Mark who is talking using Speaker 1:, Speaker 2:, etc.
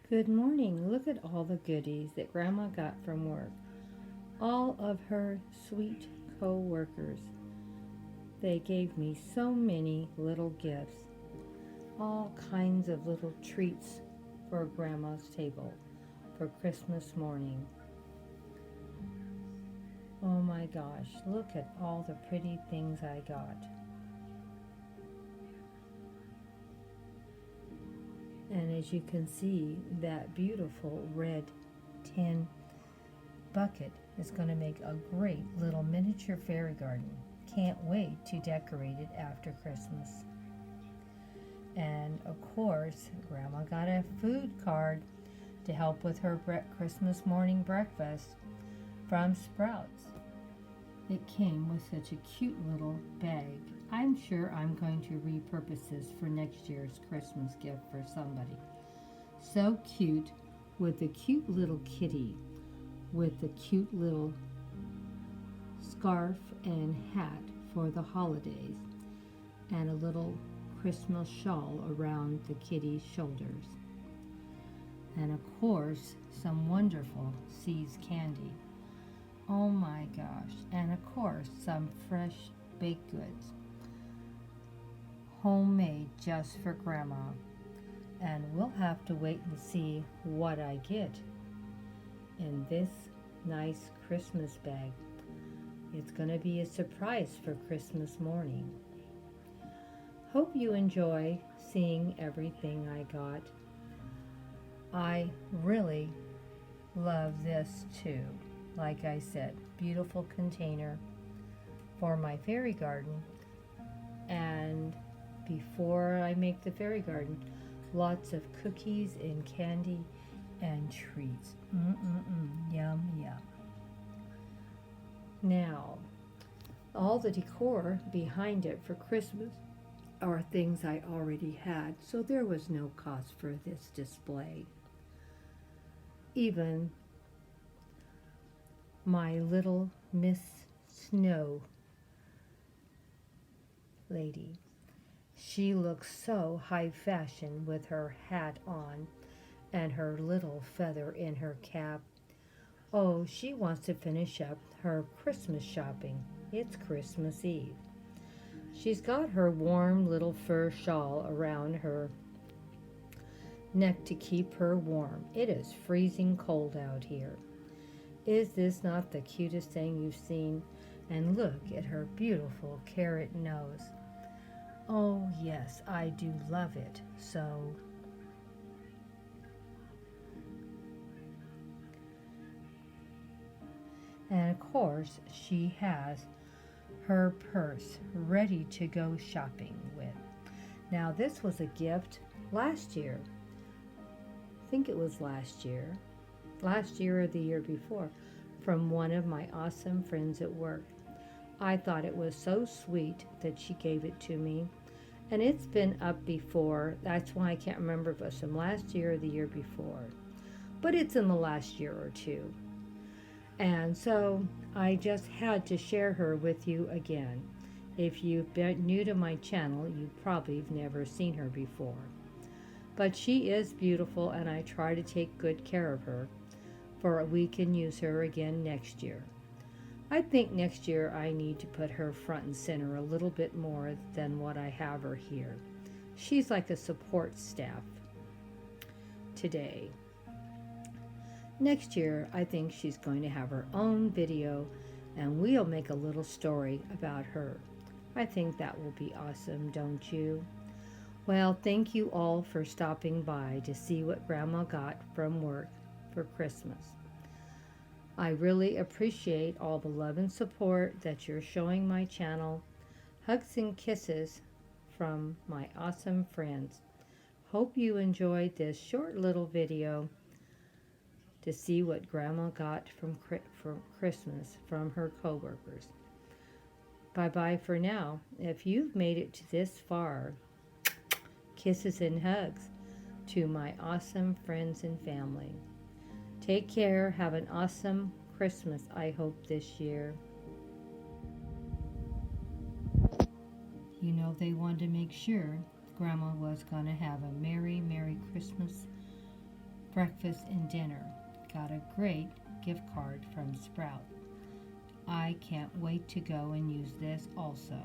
Speaker 1: Good morning. Look at all the goodies that Grandma got from work. All of her sweet co-workers. They gave me so many little gifts. All kinds of little treats for Grandma's table for Christmas morning. Oh my gosh, look at all the pretty things I got. And as you can see, that beautiful red tin bucket is going to make a great little miniature fairy garden. Can't wait to decorate it after Christmas. And of course, Grandma got a food card to help with her Christmas morning breakfast from Sprouts. It came with such a cute little bag. I'm sure I'm going to repurpose this for next year's Christmas gift for somebody. So cute, with the cute little kitty with the cute little scarf and hat for the holidays, and a little Christmas shawl around the kitty's shoulders. And of course, some wonderful See's candy. Oh my gosh. And of course, some fresh baked goods. Homemade just for Grandma. And we'll have to wait and see what I get in this nice Christmas bag. It's going to be a surprise for Christmas morning. Hope you enjoy seeing everything I got. I really love this too. Like I said, beautiful container for my fairy garden. And before I make the fairy garden, lots of cookies and candy and treats. Yum, yum. Now, all the decor behind it for Christmas are things I already had, so there was no cost for this display. Even my little Miss Snow lady, she looks so high fashion with her hat on and her little feather in her cap. Oh, she wants to finish up her Christmas shopping. It's Christmas Eve. She's got her warm little fur shawl around her neck to keep her warm. It is freezing cold out here. Is this not the cutest thing you've seen? And look at her beautiful carrot nose. Oh yes, I do love it so. And of course, she has her purse ready to go shopping with. Now, this was a gift last year. I think it was last year or the year before, from one of my awesome friends at work. I thought it was so sweet that she gave it to me. And it's been up before. That's why I can't remember if it was from last year or the year before. But it's in the last year or two. And so I just had to share her with you again. If you've been new to my channel, you probably have never seen her before. But she is beautiful, and I try to take good care of her, for we can use her again next year. I think next year I need to put her front and center a little bit more than what I have her here. She's like a support staff today. Next year, I think she's going to have her own video, and we'll make a little story about her. I think that will be awesome, don't you? Well, thank you all for stopping by to see what Grandma got from work for Christmas. I really appreciate all the love and support that you're showing my channel. Hugs and kisses from my awesome friends. Hope you enjoyed this short little video to see what Grandma got from Christmas from her coworkers. Bye-bye for now. If you've made it to this far, kisses and hugs to my awesome friends and family. Take care. Have an awesome Christmas, I hope, this year. You know, they wanted to make sure Grandma was going to have a Merry, Merry Christmas breakfast and dinner. Got a great gift card from Sprout. I can't wait to go and use this also.